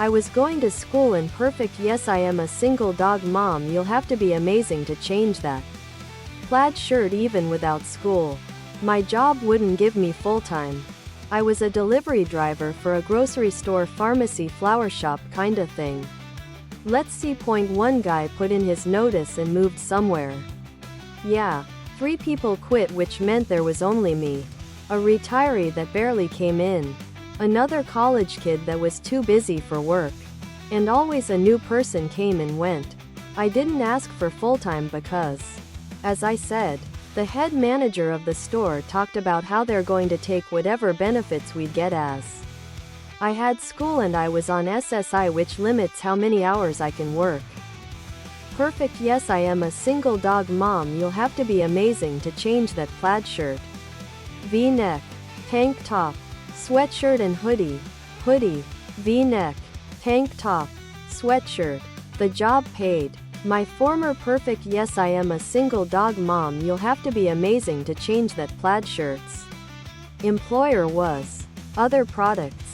I was going to school and perfect. Yes, I am a single dog mom. You'll have to be amazing to change that. Plaid shirt even without school. My job wouldn't give me full-time. I was a delivery driver for a grocery store, pharmacy, flower shop kinda thing. Let's see. Point one guy put in his notice and moved somewhere. Yeah, 3 people quit, which meant there was only me. A retiree that barely came in. Another college kid that was too busy for work. And always a new person came and went. I didn't ask for full-time because, as I said, the head manager of the store talked about how they're going to take whatever benefits we'd get as. I had school and I was on SSI, which limits how many hours I can work. Perfect. Yes, I am a single dog mom. You'll have to be amazing to change that. Plaid shirt, V-neck, tank top, sweatshirt and hoodie. Hoodie, V-neck, tank top, sweatshirt. The job paid. My former. Perfect. Yes, I am a single dog mom. You'll have to be amazing to change that. Plaid shirts. Employer was. Other products.